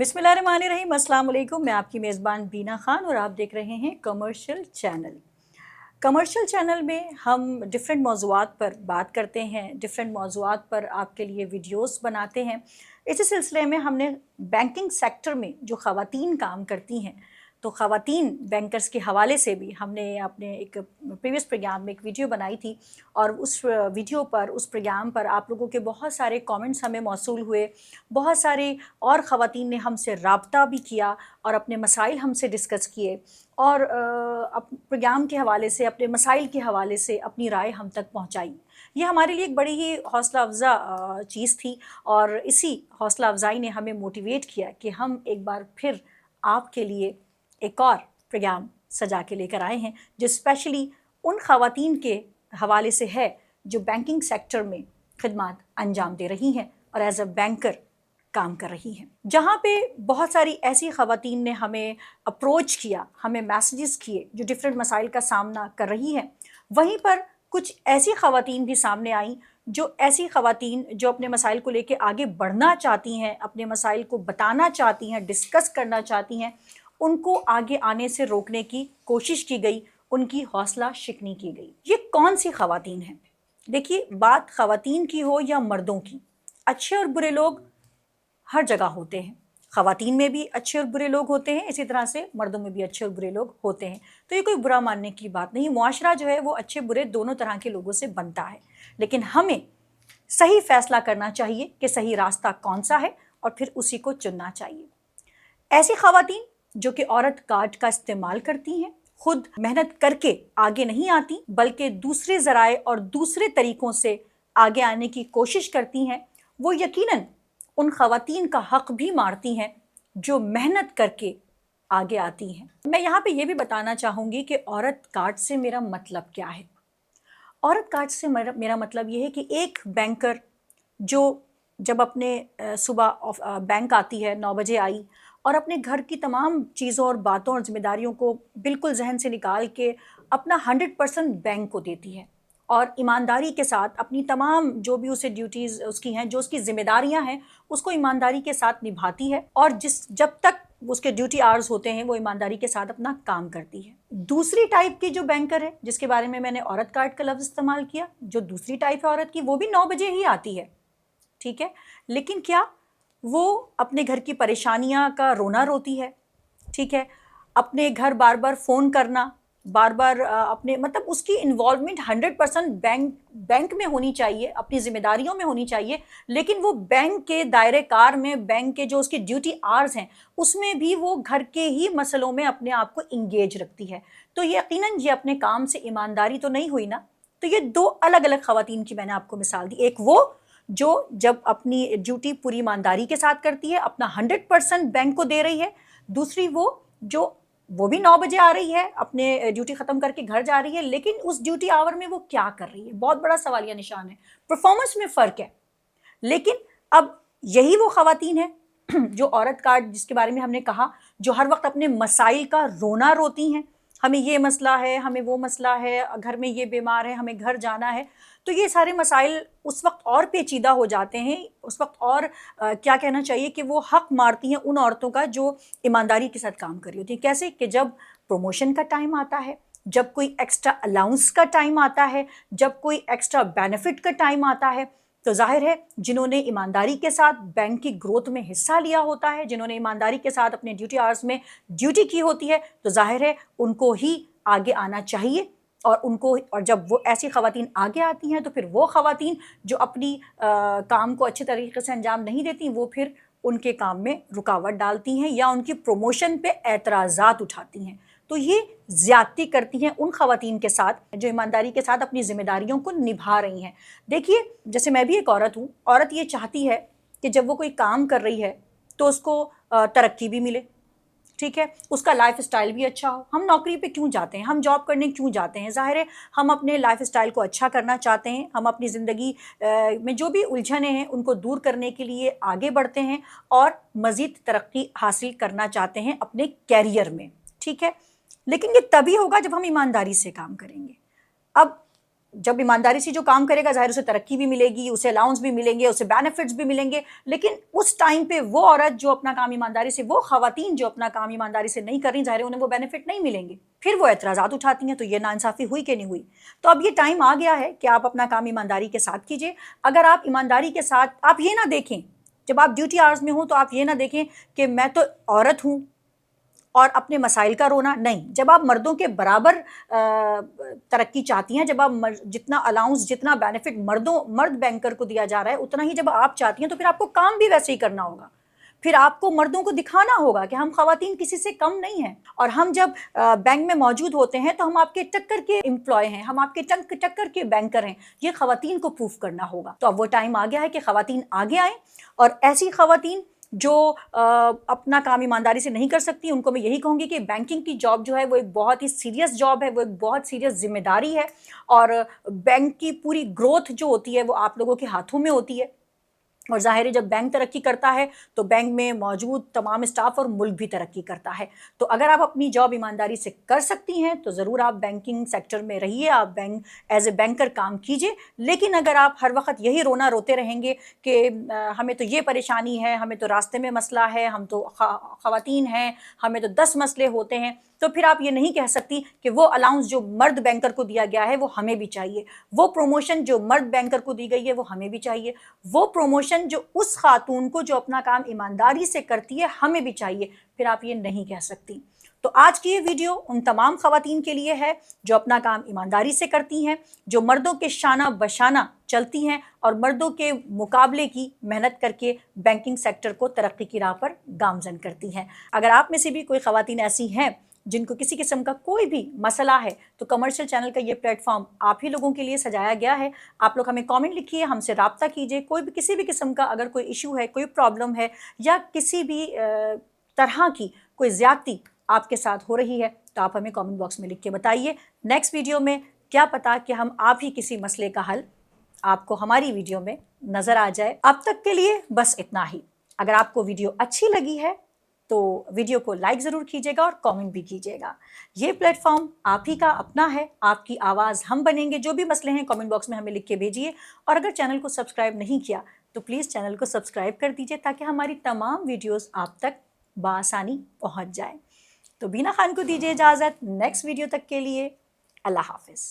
बिस्मिल्लाहिर्रहमानिर्रहीम, अस्सलाम वालेकुम। मैं आपकी मेज़बान बीना ख़ान और आप देख रहे हैं कमर्शियल चैनल। कमर्शियल चैनल में हम डिफरेंट मौज़ूआत पर बात करते हैं, डिफरेंट मौज़ूआत पर आपके लिए वीडियोस बनाते हैं। इसी सिलसिले में हमने बैंकिंग सेक्टर में जो ख़वातीन काम करती हैं, तो ख़वातीन बैंकर्स के हवाले से भी हमने अपने एक प्रीवियस प्रोग्राम में एक वीडियो बनाई थी और उस वीडियो पर, उस प्रोग्राम पर आप लोगों के बहुत सारे कमेंट्स हमें मौसूल हुए। बहुत सारे और ख़वातीन ने हमसे राब्ता भी किया और अपने मसाइल हमसे डिस्कस किए और प्रोग्राम के हवाले से, अपने मसाइल के हवाले से अपनी राय हम तक पहुंचाई। ये हमारे लिए एक बड़ी ही हौसला अफ़ज़ा चीज़ थी और इसी हौसला अफ़ज़ाई ने हमें मोटिवेट किया कि हम एक बार फिर आपके लिए एक और प्रोग्राम सजा के लेकर आए हैं, जो स्पेशली उन ख़वातीन के हवाले से है जो बैंकिंग सेक्टर में खिदमत अंजाम दे रही हैं और एज अ बैंकर काम कर रही हैं। जहाँ पे बहुत सारी ऐसी ख़वातीन ने हमें अप्रोच किया, हमें मैसेजेस किए जो डिफरेंट मसाइल का सामना कर रही हैं, वहीं पर कुछ ऐसी ख़वातीन भी सामने आईं जो ऐसी ख़वातीन जो अपने मसाइल को लेके आगे बढ़ना चाहती हैं, अपने मसाइल को बताना चाहती हैं, डिस्कस करना चाहती हैं, उनको आगे आने से रोकने की कोशिश की गई, उनकी हौसला शिकनी की गई। ये कौन सी ख़वातीन हैं? देखिए, बात ख़वातीन की हो या मर्दों की, अच्छे और बुरे लोग हर जगह होते हैं। ख़वातीन में भी अच्छे और बुरे लोग होते हैं, इसी तरह से मर्दों में भी अच्छे और बुरे लोग होते हैं। तो ये कोई बुरा मानने की बात नहीं। मुआशरा जो है वो अच्छे बुरे दोनों तरह के लोगों से बनता है, लेकिन हमें सही फ़ैसला करना चाहिए कि सही रास्ता कौन सा है और फिर उसी को चुनना चाहिए। ऐसी ख़वातीन जो कि औरत कार्ड का इस्तेमाल करती हैं, खुद मेहनत करके आगे नहीं आती बल्कि दूसरे ज़राए और दूसरे तरीक़ों से आगे आने की कोशिश करती हैं, वो यकीनन उन ख़वातीन का हक़ भी मारती हैं जो मेहनत करके आगे आती हैं। मैं यहाँ पे ये भी बताना चाहूँगी कि औरत कार्ड से मेरा मतलब क्या है। औरत कार्ड से मेरा मतलब ये है कि एक बैंकर जो जब अपने सुबह बैंक आती है, 9 बजे आई और अपने घर की तमाम चीज़ों और बातों और ज़िम्मेदारियों को बिल्कुल जहन से निकाल के अपना 100% बैंक को देती है और ईमानदारी के साथ अपनी तमाम जो भी उसे ड्यूटीज़ उसकी हैं, जो उसकी ज़िम्मेदारियां हैं, उसको ईमानदारी के साथ निभाती है और जब तक उसके ड्यूटी आवर्स होते हैं वो ईमानदारी के साथ अपना काम करती है। दूसरी टाइप की जो बैंकर है, जिसके बारे में मैंने औरत कार्ड का लफ्ज़ इस्तेमाल किया, जो दूसरी टाइप है औरत की, वो भी 9 बजे ही आती है, ठीक है, लेकिन क्या वो अपने घर की परेशानियां का रोना रोती है, ठीक है, अपने घर बार बार फ़ोन करना, बार बार अपने मतलब उसकी इन्वॉल्वमेंट 100% बैंक में होनी चाहिए, अपनी ज़िम्मेदारियों में होनी चाहिए, लेकिन वो बैंक के दायरे कार में, बैंक के जो उसके ड्यूटी आवर्स हैं उसमें भी वो घर के ही मसलों में अपने आप को इंगेज रखती है। तो यकीनन ये अपने काम से ईमानदारी तो नहीं हुई ना। तो ये दो अलग अलग ख़वातीन की मैंने आपको मिसाल दी। एक वो जो जब अपनी ड्यूटी पूरी ईमानदारी के साथ करती है, अपना 100% बैंक को दे रही है। दूसरी वो भी 9 बजे आ रही है, अपने ड्यूटी ख़त्म करके घर जा रही है, लेकिन उस ड्यूटी आवर में वो क्या कर रही है, बहुत बड़ा सवालिया निशान है। परफॉर्मेंस में फ़र्क है। लेकिन अब यही वो ख़वातीन है जो औरत कार्ड जिसके बारे में हमने कहा, जो हर वक्त अपने मसाइल का रोना रोती हैं, हमें ये मसला है, हमें वो मसला है, घर में ये बीमार है, हमें घर जाना है। तो ये सारे मसाइल उस वक्त और पेचीदा हो जाते हैं, उस वक्त और क्या कहना चाहिए कि वो हक़ मारती हैं उन औरतों का जो ईमानदारी के साथ काम कर रही होती हैं। कैसे कि जब प्रमोशन का टाइम आता है, जब कोई एक्स्ट्रा अलाउंस का टाइम आता है, जब कोई एक्स्ट्रा बेनिफिट का टाइम आता है, तो जाहिर है जिन्होंने ईमानदारी के साथ बैंक की ग्रोथ में हिस्सा लिया होता है, जिन्होंने ईमानदारी के साथ अपने ड्यूटी आवर्स में ड्यूटी की होती है, तो जाहिर है उनको ही आगे आना चाहिए। और जब वो ऐसी ख़वातीन आगे आती हैं तो फिर वो ख़वातीन जो अपनी काम को अच्छे तरीके से अंजाम नहीं देती, वो फिर उनके काम में रुकावट डालती हैं या उनकी प्रमोशन पे एतराज़ात उठाती हैं। तो ये ज़्यादती करती हैं उन ख़वातीन के साथ जो ईमानदारी के साथ अपनी ज़िम्मेदारियों को निभा रही हैं। देखिए, जैसे मैं भी एक औरत हूँ, औरत ये चाहती है कि जब वो कोई काम कर रही है तो उसको तरक्की भी मिले, ठीक है, उसका लाइफ स्टाइल भी अच्छा हो। हम नौकरी पे क्यों जाते हैं, हम जॉब करने क्यों जाते हैं? ज़ाहिर है हम अपने लाइफ स्टाइल को अच्छा करना चाहते हैं, हम अपनी ज़िंदगी में जो भी उलझने हैं उनको दूर करने के लिए आगे बढ़ते हैं और मज़ीद तरक्की हासिल करना चाहते हैं अपने कैरियर में, ठीक है, लेकिन ये तभी होगा जब हम ईमानदारी से काम करेंगे। अब जब ईमानदारी से जो काम करेगा ज़ाहिर उसे तरक्की भी मिलेगी, उसे अलाउंस भी मिलेंगे, उसे बेनिफिट्स भी मिलेंगे। लेकिन उस टाइम पे वो औरत जो अपना काम ईमानदारी से, वो ख़वातीन जो अपना काम ईमानदारी से नहीं कर रही, ज़ाहिर उन्हें वो बेनिफिट नहीं मिलेंगे। फिर वो एतराज़ात उठाती हैं, तो ये नाइंसाफ़ी हुई कि नहीं हुई। तो अब ये टाइम आ गया है कि आप अपना काम ईमानदारी के साथ कीजिए। अगर आप ईमानदारी के साथ, आप ये ना देखें जब आप ड्यूटी आवर्स में हो तो आप ये ना देखें कि मैं तो औरत हूँ और अपने मसाइल का रोना नहीं। जब आप मर्दों के बराबर तरक्की चाहती हैं, जब आप जितना अलाउंस, जितना बेनिफिट मर्द बैंकर को दिया जा रहा है उतना ही जब आप चाहती हैं, तो फिर आपको काम भी वैसे ही करना होगा। फिर आपको मर्दों को दिखाना होगा कि हम ख़वातीन किसी से कम नहीं हैं। और हम जब बैंक में मौजूद होते हैं तो हम आपके टक्कर के एम्प्लॉय हैं, हम आपके टक्कर के बैंकर हैं। ये ख़वातीन को प्रूफ करना होगा। तो अब वो टाइम आ गया है कि ख़वातीन आगे आएँ, और ऐसी ख़वातीन जो अपना काम ईमानदारी से नहीं कर सकती, उनको मैं यही कहूँगी कि बैंकिंग की जॉब जो है वो एक बहुत ही सीरियस जॉब है, वो एक बहुत सीरियस जिम्मेदारी है। और बैंक की पूरी ग्रोथ जो होती है वो आप लोगों के हाथों में होती है। और ज़ाहिर है जब बैंक तरक्की करता है तो बैंक में मौजूद तमाम स्टाफ और मुल्क भी तरक्की करता है। तो अगर आप अपनी जॉब ईमानदारी से कर सकती हैं तो ज़रूर आप बैंकिंग सेक्टर में रहिए, आप बैंक एज ए बैंकर काम कीजिए। लेकिन अगर आप हर वक्त यही रोना रोते रहेंगे कि हमें तो ये परेशानी है, हमें तो रास्ते में मसला है, हम तो ख़वातीन हैं, हमें तो 10 मसले होते हैं, तो फिर आप ये नहीं कह सकती कि वो अलाउंस जो मर्द बैंकर को दिया गया है वो हमें भी चाहिए, वो प्रोमोशन जो मर्द बैंकर को दी गई है वो हमें भी चाहिए, वो प्रोमोशन जो उस खातून को जो अपना काम ईमानदारी से करती है हमें भी चाहिए। फिर आप ये नहीं कह सकती। तो आज की ये वीडियो उन तमाम ख़वातीन के लिए है जो अपना काम ईमानदारी से करती हैं, जो मर्दों के शाना बशाना चलती हैं और मर्दों के मुकाबले की मेहनत करके बैंकिंग सेक्टर को तरक्की की राह पर गामज़न करती हैं। अगर आप में से भी कोई ख़वातीन ऐसी हैं जिनको किसी किस्म का कोई भी मसला है तो कमर्शियल चैनल का ये प्लेटफॉर्म आप ही लोगों के लिए सजाया गया है। आप लोग हमें कमेंट लिखिए, हमसे रब्ता कीजिए। कोई भी किसी भी किस्म का अगर कोई इशू है, कोई प्रॉब्लम है, या किसी भी तरह की कोई ज़्यादती आपके साथ हो रही है तो आप हमें कमेंट बॉक्स में लिख के बताइए। नेक्स्ट वीडियो में क्या पता कि हम आप ही किसी मसले का हल आपको हमारी वीडियो में नज़र आ जाए। अब तक के लिए बस इतना ही। अगर आपको वीडियो अच्छी लगी है तो वीडियो को लाइक ज़रूर कीजिएगा और कमेंट भी कीजिएगा। ये प्लेटफॉर्म आप ही का अपना है, आपकी आवाज़ हम बनेंगे। जो भी मसले हैं कमेंट बॉक्स में हमें लिख के भेजिए। और अगर चैनल को सब्सक्राइब नहीं किया तो प्लीज़ चैनल को सब्सक्राइब कर दीजिए ताकि हमारी तमाम वीडियोस आप तक बआसानी पहुंच जाए। तो बीना खान को दीजिए इजाज़त। नेक्स्ट वीडियो तक के लिए अल्लाह हाफ़िज़।